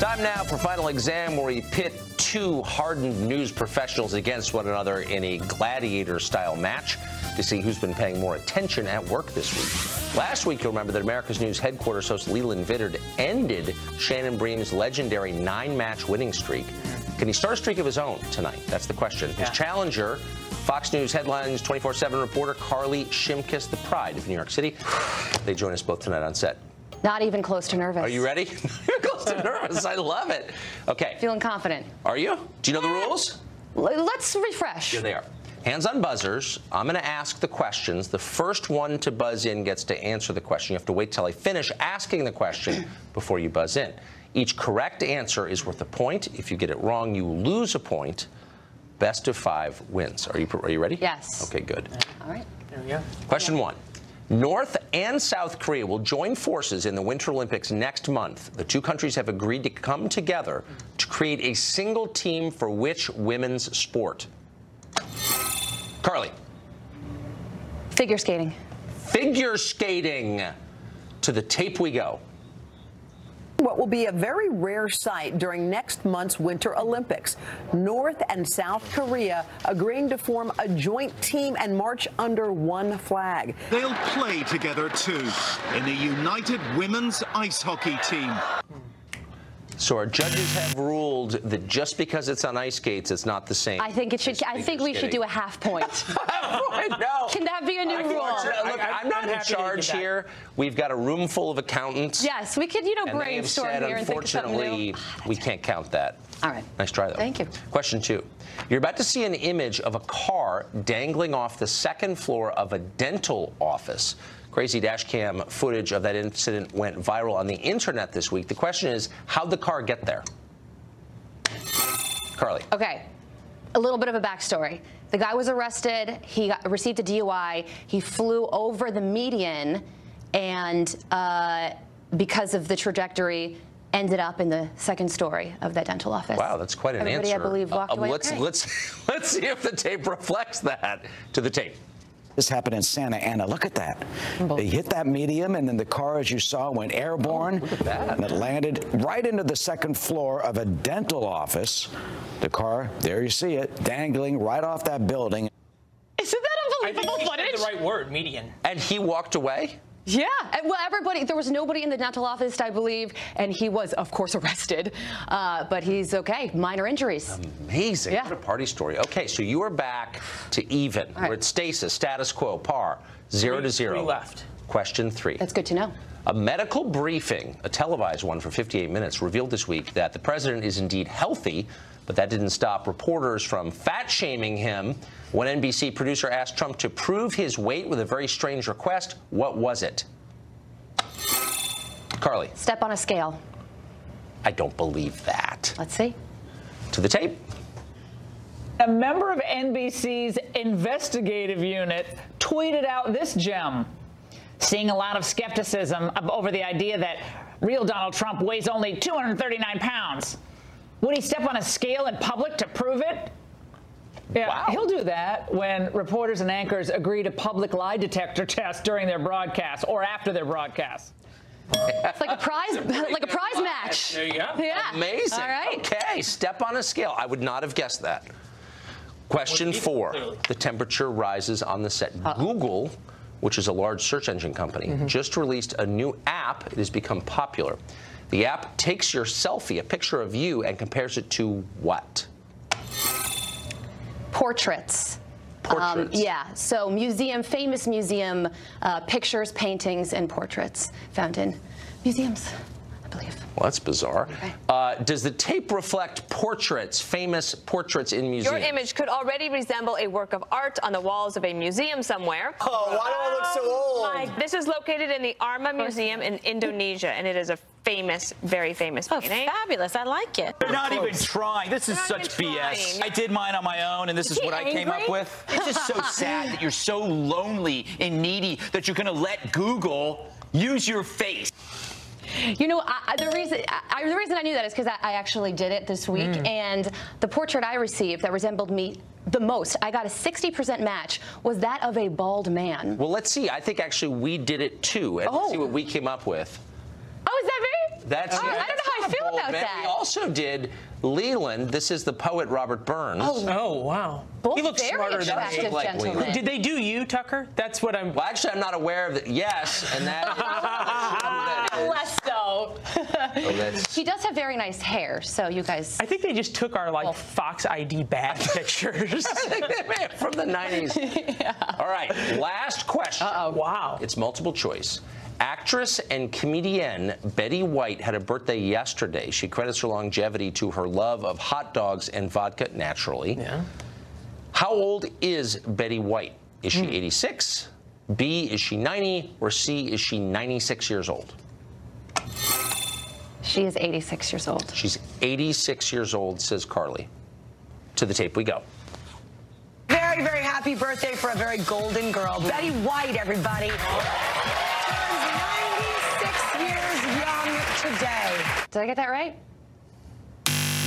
Time now for Final Exam, where we pit two hardened news professionals against one another in a gladiator-style match to see who's been paying more attention at work this week. Last week, you'll remember that America's News headquarters host Leland Vittert ended Shannon Bream's legendary 9-match winning streak. Can he start a streak of his own tonight? That's the question. His challenger, Fox News Headlines 24/7 reporter Carly Shimkus, the pride of New York City. They join us both tonight on set. Not even close to nervous. Are you ready? You're close to nervous. I love it. Okay. Feeling confident. Are you? Do you know the rules? Let's refresh. Here they are. Hands on buzzers. I'm going to ask the questions. The first one to buzz in gets to answer the question. You have to wait till I finish asking the question before you buzz in. Each correct answer is worth a point. If you get it wrong, you lose a point. Best of 5 wins. Are you ready? Yes. Okay, good. All right. There we go. Question 1. North and South Korea will join forces in the Winter Olympics next month. The two countries have agreed to come together to create a single team for which women's sport? Carly. Figure skating. Figure skating. To the tape we go. What will be a very rare sight during next month's Winter Olympics. North and South Korea agreeing to form a joint team and march under one flag. They'll play together too in the United Women's Ice Hockey Team. So our judges have ruled that just because it's on ice skates, it's not the same. I think it should. I think we should do a half point. No. Can that be a new rule? Look, I'm not in charge here. We've got a room full of accountants. Yes, we could, brainstorm here and think of something new. Unfortunately, we can't count that. All right. Nice try, though. Thank you. Question 2. You're about to see an image of a car dangling off the second floor of a dental office. Crazy dash cam footage of that incident went viral on the internet this week. The question is, how'd the car get there? Carly. Okay. A little bit of a backstory. The guy was arrested. He received a DUI. He flew over the median, and because of the trajectory, ended up in the second story of that dental office. Wow, that's quite an Everybody, answer. I believe, walked away. Let's see if the tape reflects that. To the tape. This happened in Santa Ana. Look at that. They hit that medium, and then the car, as you saw, went airborne. Look at that. And it landed right into the second floor of a dental office. The car, there you see it, dangling right off that building. Isn't that unbelievable footage? I think you said the right word, median. And he walked away? Yeah. Well, there was nobody in the dental office, I believe, and he was, of course, arrested. But he's okay. Minor injuries. Amazing. Yeah. What a party story. Okay, so you are back to even. Right. We're at stasis, status quo, par, 0-0. 3 left. Question 3. That's good to know. A medical briefing, a televised one for 58 minutes, revealed this week that the president is indeed healthy, but that didn't stop reporters from fat-shaming him. One NBC producer asked Trump to prove his weight with a very strange request. What was it? Carly. Step on a scale. I don't believe that. Let's see. To the tape. A member of NBC's investigative unit tweeted out this gem, seeing a lot of skepticism over the idea that real Donald Trump weighs only 239 pounds. Would he step on a scale in public to prove it? Yeah, Wow. He'll do that when reporters and anchors agree to public lie detector tests during their broadcasts or after their broadcasts. It's like a prize match. There you go. Yeah. Amazing. All right. Okay, step on a scale. I would not have guessed that. Question 4. Clearly. The temperature rises on the set. Google, which is a large search engine company, just released a new app. It has become popular. The app takes your selfie, a picture of you, and compares it to what? Portraits. Portraits. Yeah, so famous museum pictures, paintings, and portraits found in museums, I believe. Well, that's bizarre. Okay. Does the tape reflect portraits, famous portraits in museums? Your image could already resemble a work of art on the walls of a museum somewhere. Oh, why do I look so old? This is located in the Arma Museum in Indonesia, and it is a famous, very famous painting. Fabulous. I like it. They're not even trying. This is They're not such even BS. trying. I did mine on my own, and this is he what I came up angry? with. It's just so sad that you're so lonely and needy that you're going to let Google use your face. You know, the reason I knew that is because I actually did it this week, and the portrait I received that resembled me the most, I got a 60% match, was that of a bald man. Well, let's see. I think actually we did it too, and let's see what we came up with. Oh, is that me? That's I don't know how I feel about bet. that. We also did Leland. This is the poet Robert Burns. Oh wow. Both He looks very smarter than attractive me. like gentlemen. Leland. Did they do you, Tucker? That's what I'm. Well, actually, I'm not aware of that. Yes, and that is. Less so. He does have very nice hair, so you guys. I think they just took our like Fox ID bad pictures. From the 90s. Yeah. All right, last question. Wow. It's multiple choice. Actress and comedian Betty White had a birthday yesterday. She credits her longevity to her love of hot dogs and vodka, naturally. Yeah. How old is Betty White? Is she 86? B, is she 90? Or C, is she 96 years old? She is 86 years old. She's 86 years old, says Carly. To the tape we go. Very, very happy birthday for a very golden girl. Betty White, everybody. Turns 96 years young today. Did I get that right?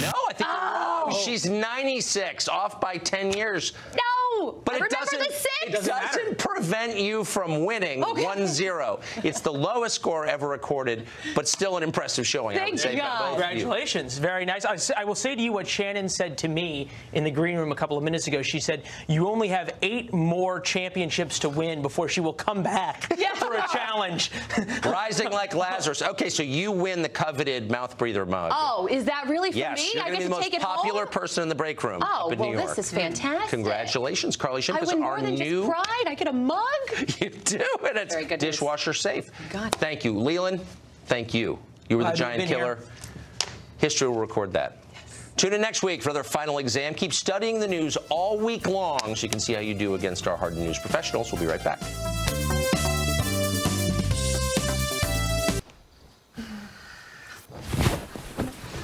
No, I think you're wrong. She's 96, off by 10 years. No! But I it remember doesn't, the 6. it doesn't prevent you from winning 1-0. It's the lowest score ever recorded, but still an impressive showing. I would say, by both of you. Congratulations. Very nice. I will say to you what Shannon said to me in the green room a couple of minutes ago. She said, you only have 8 more championships to win before she will come back for a challenge. Rising like Lazarus. Okay, so you win the coveted mouth breather mug. Oh, is that really for yes, me? you're I going to get be the to take most it popular home? person in the break room Oh, up in well, New York. this is fantastic. Congratulations, Carly I Shimkus, win more our than new just pride. I get a mug. You do, and it's Very good dishwasher safe. God. Thank you, Leland. Thank you. You were the giant killer. History will record that. Tune in next week for their final exam. Keep studying the news all week long so you can see how you do against our hardened news professionals. We'll be right back.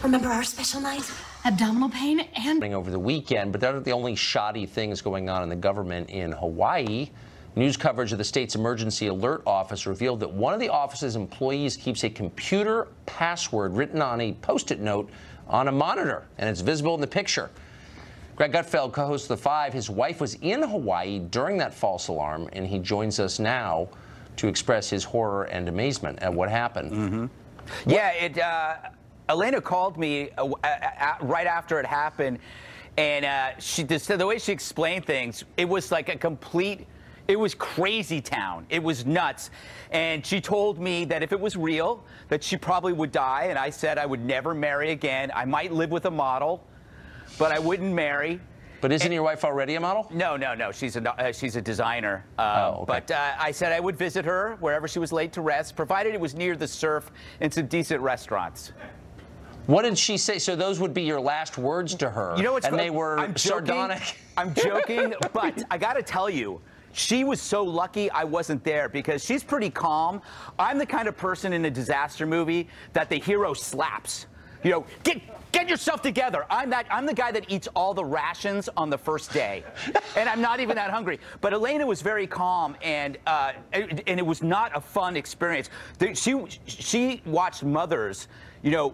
Remember our special night? Abdominal pain and... Over the weekend, but those are the only shoddy things going on in the government in Hawaii. News coverage of the state's emergency alert office revealed that one of the office's employees keeps a computer password written on a Post-it note on a monitor, and it's visible in the picture. Greg Gutfeld, co-host of The Five, his wife was in Hawaii during that false alarm, and he joins us now to express his horror and amazement at what happened. Yeah, Elena called me right after it happened, and the way she explained things, it was like a complete... It was crazy town. It was nuts. And she told me that if it was real, that she probably would die. And I said I would never marry again. I might live with a model, but I wouldn't marry. But isn't your wife already a model? No. She's a designer. Okay. But I said I would visit her wherever she was laid to rest, provided it was near the surf and some decent restaurants. What did she say? So those would be your last words to her. You know what's and they were sardonic. I'm joking, but I got to tell you, she was so lucky I wasn't there because she's pretty calm. I'm the kind of person in a disaster movie that the hero slaps. You know, get yourself together. I'm the guy that eats all the rations on the first day, and I'm not even that hungry. But Elena was very calm, and it was not a fun experience. She watched mothers, you know,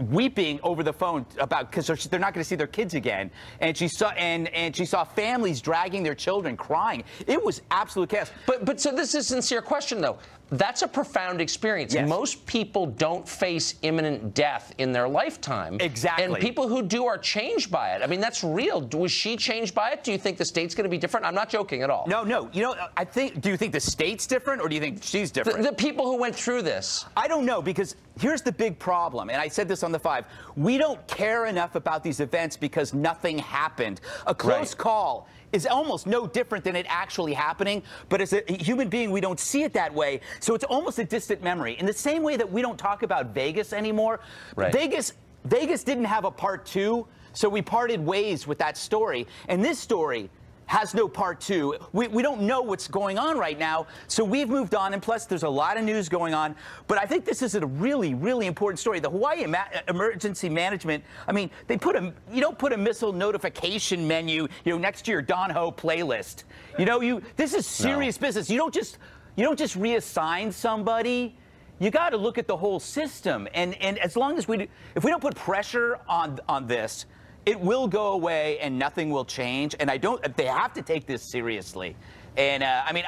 weeping over the phone about because they're not going to see their kids again, and she saw families dragging their children, crying. It was absolute chaos. But so this is a sincere question though. That's a profound experience. Yes. Most people don't face imminent death in their lifetime. Exactly. And people who do are changed by it. I mean, that's real. Was she changed by it? Do you think the state's going to be different? I'm not joking at all. No. You know, do you think the state's different, or do you think she's different? The people who went through this. I don't know, because here's the big problem, and I said this on The Five. We don't care enough about these events because nothing happened. A close call is almost no different than it actually happening, but as a human being, we don't see it that way, so it's almost a distant memory. In the same way that we don't talk about Vegas anymore, Vegas didn't have a part 2, so we parted ways with that story, and this story has no part 2. We don't know what's going on right now, so we've moved on, and plus there's a lot of news going on, but I think this is a really, really important story. The Hawaii Emergency Management, I mean, you don't put a missile notification menu, you know, next to your Don Ho playlist. You know, this is serious business. You don't just reassign somebody. You got to look at the whole system, and as long as if we don't put pressure on this, it will go away and nothing will change. And they have to take this seriously. And I mean,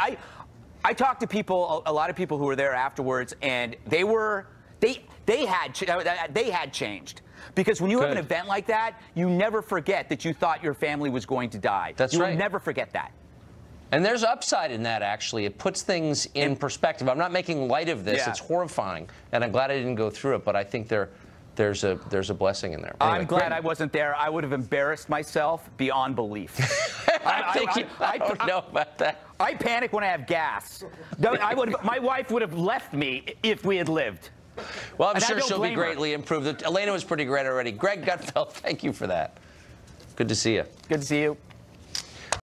I talked to people, a lot of people who were there afterwards, and they were they had changed. Because when you have an event like that, you never forget that you thought your family was going to die. That's right. You'll never forget that. And there's upside in that, actually. It puts things in perspective. I'm not making light of this. Yeah. It's horrifying, and I'm glad I didn't go through it, but I think there's a blessing in there. Anyway, I'm glad I wasn't there. I would have embarrassed myself beyond belief. I don't know about that. I panic when I have gas. My wife would have left me if we had lived. Well, I'm And sure I don't she'll be blame her. greatly improved. Elena was pretty great already. Greg Gutfeld, thank you for that. Good to see you. Good to see you.